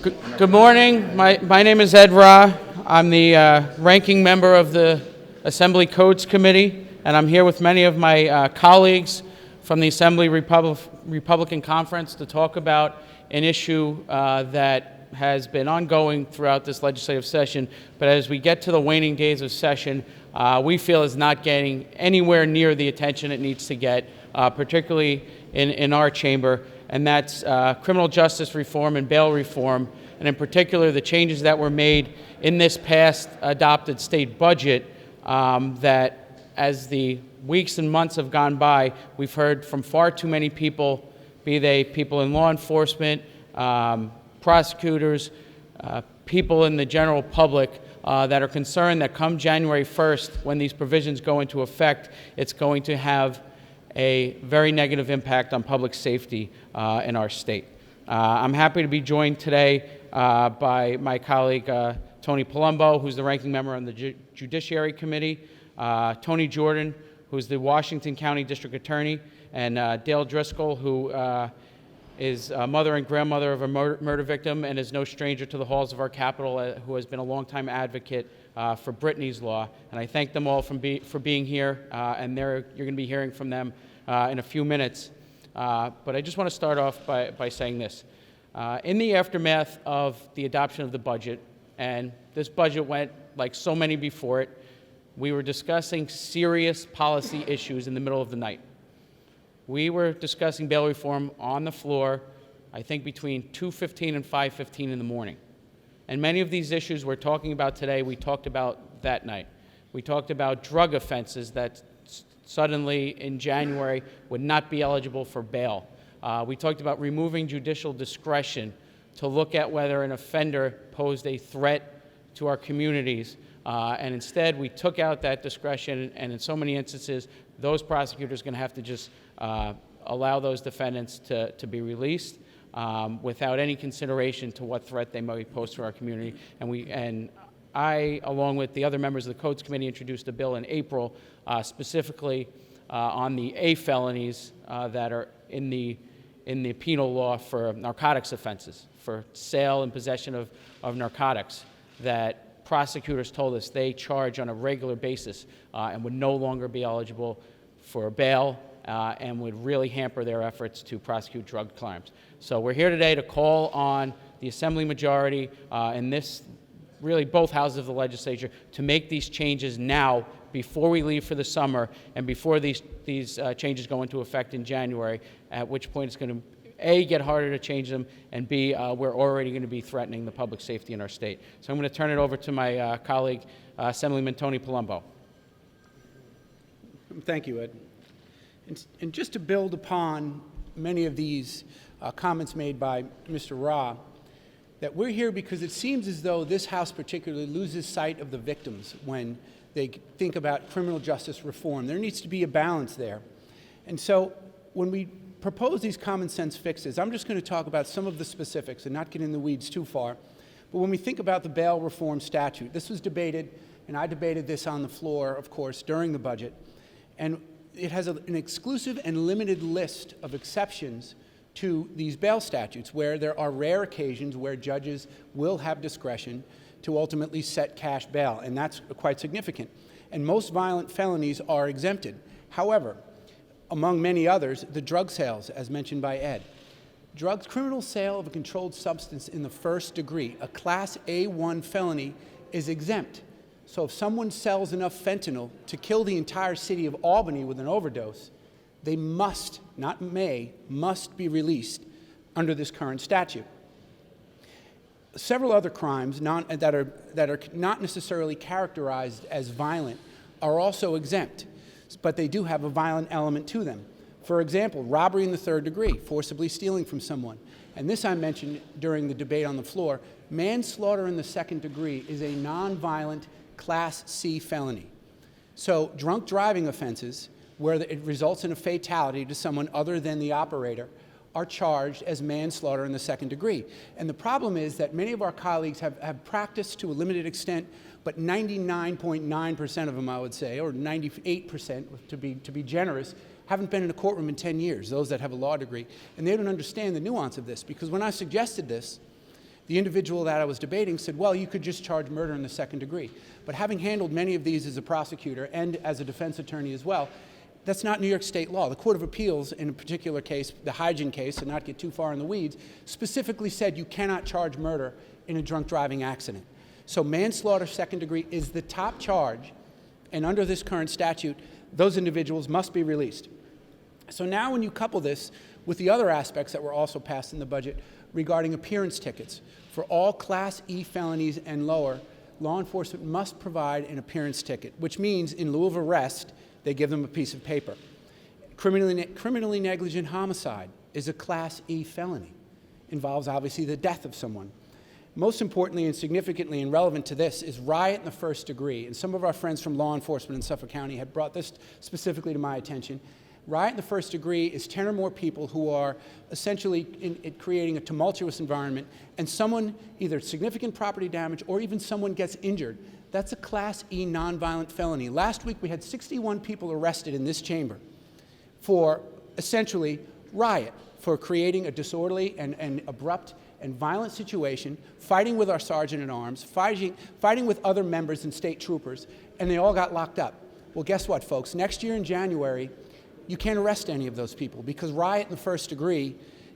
Good morning. My name is Ed Ra. I'm the ranking member of the Assembly Codes Committee, and I'm here with many of my colleagues from the Assembly Republican Conference to talk about an issue that has been ongoing throughout this legislative session, but as we get to the waning days of session, we feel is not getting anywhere near the attention it needs to get, particularly in our chamber, and that's criminal justice reform and bail reform, and in particular the changes that were made in this past adopted state budget that as the weeks and months have gone by, we've heard from far too many people, be they people in law enforcement, prosecutors, people in the general public that are concerned that come January 1st, when these provisions go into effect, it's going to have a very negative impact on public safety in our state. I'm happy to be joined today by my colleague Tony Palumbo, who's the ranking member on the Judiciary Committee, Tony Jordan, who's the Washington County District Attorney, and Dale Driscoll, who is a mother and grandmother of a murder victim and is no stranger to the halls of our Capitol, who has been a longtime advocate for Brittany's Law. And I thank them all for being here, and you're going to be hearing from them in a few minutes. But I just want to start off by saying this. In the aftermath of the adoption of the budget, and this budget went like so many before it, we were discussing serious policy issues in the middle of the night. We were discussing bail reform on the floor, I think between 2:15 and 5:15 in the morning. And many of these issues we're talking about today, we talked about that night. We talked about drug offenses that suddenly in January would not be eligible for bail. We talked about removing judicial discretion to look at whether an offender posed a threat to our communities. And instead, we took out that discretion, and in so many instances, those prosecutors are going to have to just allow those defendants to be released without any consideration to what threat they might pose to our community. And I, along with the other members of the Codes Committee, introduced a bill in April specifically on the A felonies that are in the penal law for narcotics offenses, for sale and possession of narcotics, that prosecutors told us they charge on a regular basis and would no longer be eligible for bail and would really hamper their efforts to prosecute drug crimes. So we're here today to call on the Assembly majority and really both houses of the legislature to make these changes now before we leave for the summer and before these changes go into effect in January, at which point it's going to A, get harder to change them, and B, we're already going to be threatening the public safety in our state. So I'm going to turn it over to my colleague, Assemblyman Tony Palumbo. Thank you, Ed. And just to build upon many of these comments made by Mr. Ra, that we're here because it seems as though this House particularly loses sight of the victims when they think about criminal justice reform. There needs to be a balance there. And so when we propose these common sense fixes, I'm just going to talk about some of the specifics and not get in the weeds too far. But when we think about the bail reform statute, this was debated, and I debated this on the floor, of course, during the budget. And it has an exclusive and limited list of exceptions to these bail statutes where there are rare occasions where judges will have discretion to ultimately set cash bail, and that's quite significant. And most violent felonies are exempted. However, among many others, the drug sales, as mentioned by Ed. Criminal sale of a controlled substance in the first degree, a Class A1 felony, is exempt. So if someone sells enough fentanyl to kill the entire city of Albany with an overdose, they must, not may, must be released under this current statute. Several other crimes that are not necessarily characterized as violent are also exempt, but they do have a violent element to them. For example, robbery in the third degree, forcibly stealing from someone. And this I mentioned during the debate on the floor. Manslaughter in the second degree is a nonviolent Class C felony. So drunk driving offenses, where it results in a fatality to someone other than the operator, are charged as manslaughter in the second degree. And the problem is that many of our colleagues have practiced to a limited extent, but 99.9% of them, I would say, or 98% to be generous, haven't been in a courtroom in 10 years, those that have a law degree. And they don't understand the nuance of this, because when I suggested this, The individual that I was debating said, well, you could just charge murder in the second degree. But having handled many of these as a prosecutor and as a defense attorney as well, that's not New York State law. The Court of Appeals, in a particular case, the Hygen case, and not get too far in the weeds, specifically said you cannot charge murder in a drunk driving accident. So manslaughter second degree is the top charge, and under this current statute, those individuals must be released. So now when you couple this with the other aspects that were also passed in the budget regarding appearance tickets, for all Class E felonies and lower, law enforcement must provide an appearance ticket, which means in lieu of arrest, they give them a piece of paper. Criminally negligent homicide is a Class E felony. Involves obviously the death of someone. Most importantly and significantly and relevant to this is riot in the first degree. And some of our friends from law enforcement in Suffolk County have brought this specifically to my attention. Riot in the first degree is 10 or more people who are essentially creating a tumultuous environment, and someone, either significant property damage or even someone gets injured. That's a Class E nonviolent felony. Last week we had 61 people arrested in this chamber for essentially riot, for creating a disorderly and abrupt and violent situation, fighting with our sergeant-at-arms, fighting with other members and state troopers, and they all got locked up. Well, guess what, folks? Next year in January, you can't arrest any of those people because riot in the first degree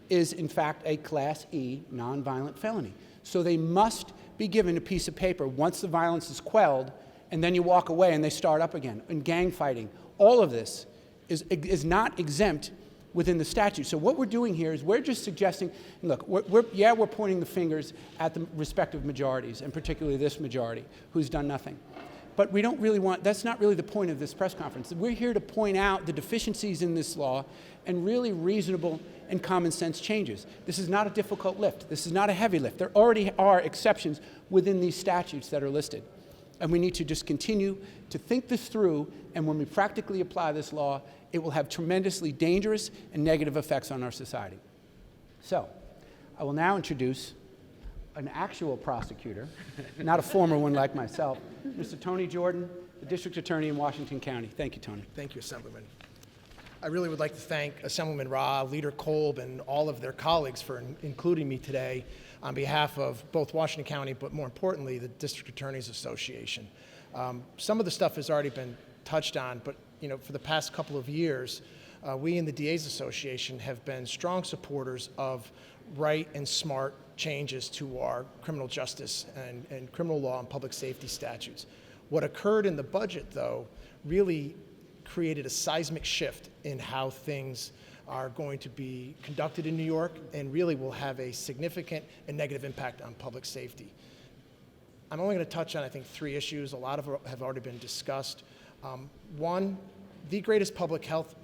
is, in fact, a Class E nonviolent felony. So they must be given a piece of paper once the violence is quelled, and then you walk away and they start up again. And gang fighting, all of this is not exempt within the statute. So what we're doing here is we're just suggesting, look, we're pointing the fingers at the respective majorities, and particularly this majority, who's done nothing. But we don't really want, that's not really the point of this press conference. We're here to point out the deficiencies in this law and really reasonable and common sense changes. This is not a difficult lift. This is not a heavy lift. There already are exceptions within these statutes that are listed. And we need to just continue to think this through, and when we practically apply this law, it will have tremendously dangerous and negative effects on our society. So, I will now introduce an actual prosecutor, not a former one like myself, Mr. Tony Jordan, the District Attorney in Washington County. Thank you, Tony. Thank you, Assemblyman. I really would like to thank Assemblyman Rah, Leader Kolb, and all of their colleagues for including me today on behalf of both Washington County, but more importantly, the District Attorneys Association. Some of the stuff has already been touched on, but for the past couple of years, we in the DA's Association have been strong supporters of right and smart changes to our criminal justice and criminal law and public safety statutes. What occurred in the budget, though, really created a seismic shift in how things are going to be conducted in New York, and really will have a significant and negative impact on public safety. I'm only going to touch on, I think, 3 issues. A lot of them have already been discussed. One, the greatest public health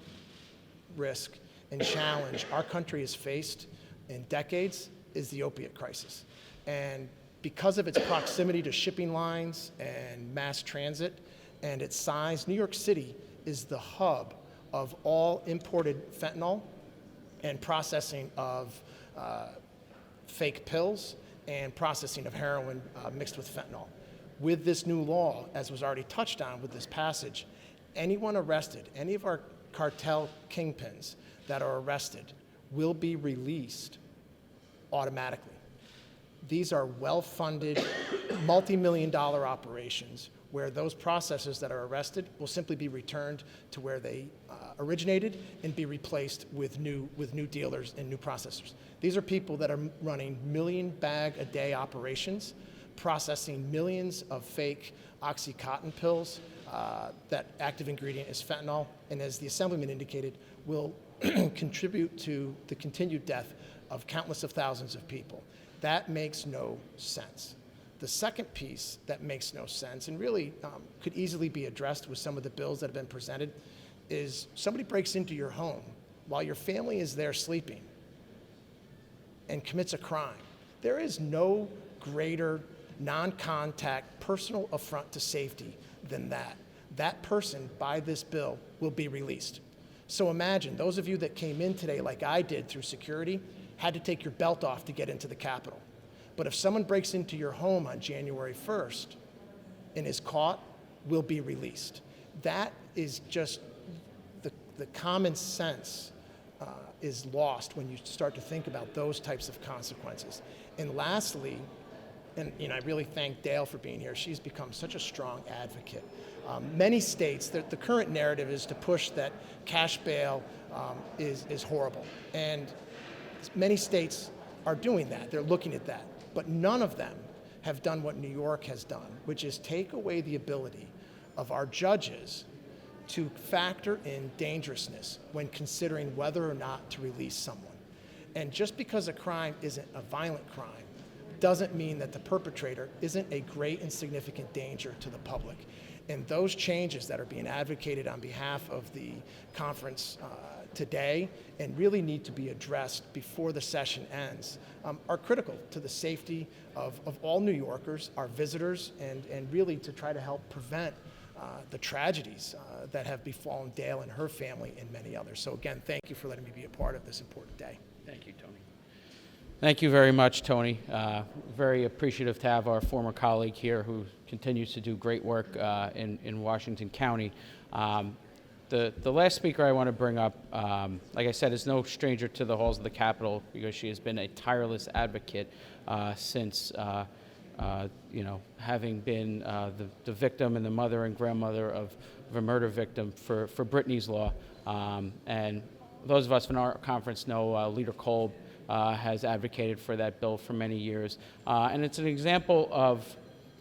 risk and challenge our country has faced in decades is the opiate crisis. And because of its proximity to shipping lines and mass transit and its size, New York City is the hub of all imported fentanyl and processing of fake pills and processing of heroin mixed with fentanyl. With this new law, as was already touched on with this passage, anyone arrested, any of our cartel kingpins that are arrested will be released automatically. These are well-funded, multi-million-dollar operations where those processors that are arrested will simply be returned to where they originated and be replaced with new dealers and new processors. These are people that are running million-bag-a-day operations, processing millions of fake OxyContin pills. That active ingredient is fentanyl, and as the Assemblyman indicated, will contribute to the continued death of countless of thousands of people. That makes no sense. The second piece that makes no sense, and really could easily be addressed with some of the bills that have been presented, is somebody breaks into your home while your family is there sleeping and commits a crime. There is no greater non-contact personal affront to safety than that. That person, by this bill, will be released. So imagine, those of you that came in today like I did through security, had to take your belt off to get into the Capitol. But if someone breaks into your home on January 1st and is caught, will be released. That is just the common sense is lost when you start to think about those types of consequences. And lastly, and I really thank Dale for being here. She's become such a strong advocate. Many states, the current narrative is to push that cash bail is horrible. And many states are doing that. They're looking at that. But none of them have done what New York has done, which is take away the ability of our judges to factor in dangerousness when considering whether or not to release someone. And just because a crime isn't a violent crime doesn't mean that the perpetrator isn't a great and significant danger to the public. And those changes that are being advocated on behalf of the conference today and really need to be addressed before the session ends are critical to the safety of all New Yorkers, our visitors, and really to try to help prevent the tragedies that have befallen Dale and her family and many others. So again, thank you for letting me be a part of this important day. Thank you, Tony. Thank you very much, Tony. Very appreciative to have our former colleague here who continues to do great work in Washington County. The last speaker I want to bring up, like I said, is no stranger to the halls of the Capitol because she has been a tireless advocate since, having been the victim and the mother and grandmother of a murder victim for Brittany's Law. And those of us from our conference know Leader Kolb has advocated for that bill for many years. And it's an example of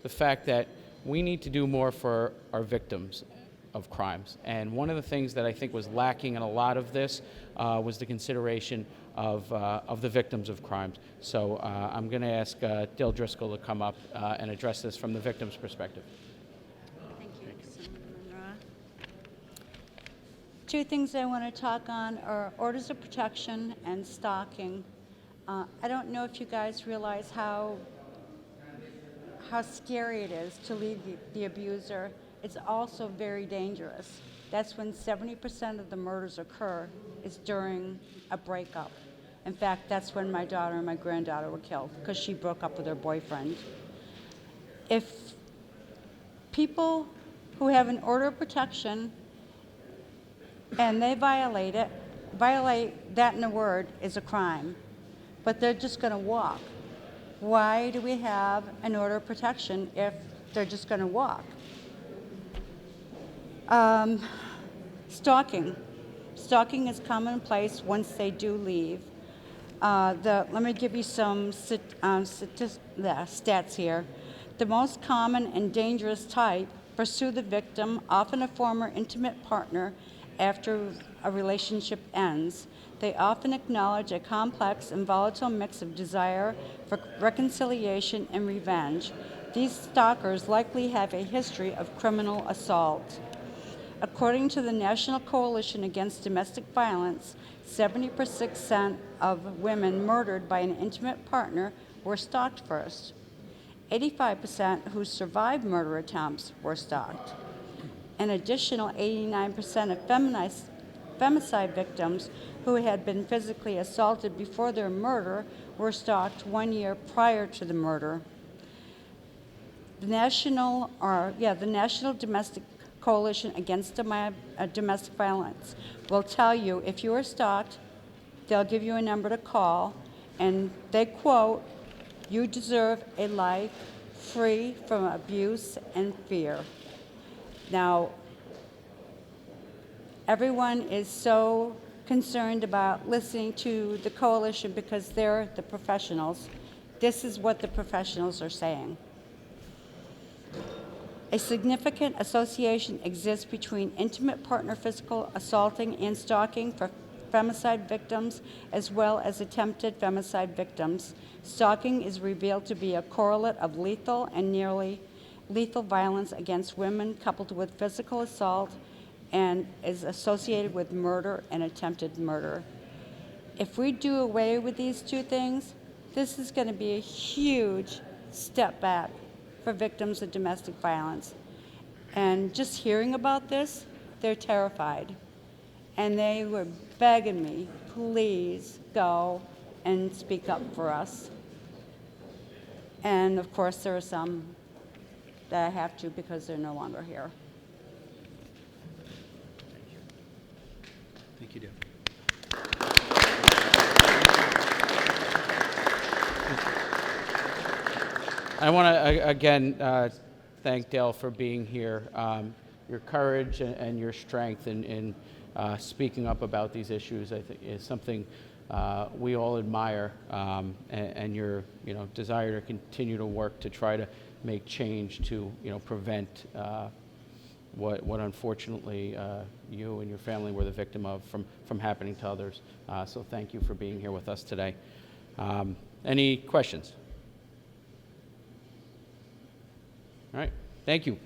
the fact that we need to do more for our victims of crimes. And one of the things that I think was lacking in a lot of this was the consideration of the victims of crimes. So I'm going to ask Dale Driscoll to come up and address this from the victim's perspective. Thank you, Councilman Ra. Two things I want to talk on are orders of protection and stalking. I don't know if you guys realize how scary it is to leave the abuser. It's also very dangerous. That's when 70% of the murders occur, is during a breakup. In fact, that's when my daughter and my granddaughter were killed, because she broke up with her boyfriend. If people who have an order of protection and they violate that in a word is a crime, but they're just going to walk. Why do we have an order of protection if they're just going to walk? Stalking. Stalking is commonplace once they do leave. Let me give you some stats here. The most common and dangerous type pursue the victim, often a former intimate partner, after a relationship ends. They often acknowledge a complex and volatile mix of desire for reconciliation and revenge. These stalkers likely have a history of criminal assault. According to the National Coalition Against Domestic Violence, 70% of women murdered by an intimate partner were stalked first. 85% who survived murder attempts were stalked. An additional 89% of femicide victims who had been physically assaulted before their murder were stalked 1 year prior to the murder. The National Domestic Coalition Against Domestic Violence will tell you if you are stalked, they'll give you a number to call, and they quote, "You deserve a life free from abuse and fear." Now, everyone is so concerned about listening to the coalition because they're the professionals. This is what the professionals are saying. A significant association exists between intimate partner physical assaulting and stalking for femicide victims as well as attempted femicide victims. Stalking is revealed to be a correlate of lethal and nearly lethal violence against women coupled with physical assault and is associated with murder and attempted murder. If we do away with these two things, this is going to be a huge step back for victims of domestic violence. And just hearing about this, they're terrified. And they were begging me, please go and speak up for us. And of course, there are some that I have to because they're no longer here. Thank you, Dale. I want to, again, thank Dale for being here. Your courage and your strength in speaking up about these issues, I think, is something we all admire, and your desire to continue to work to try to make change to prevent what unfortunately you and your family were the victim of from happening to others. So thank you for being here with us today. Any questions? All right, thank you.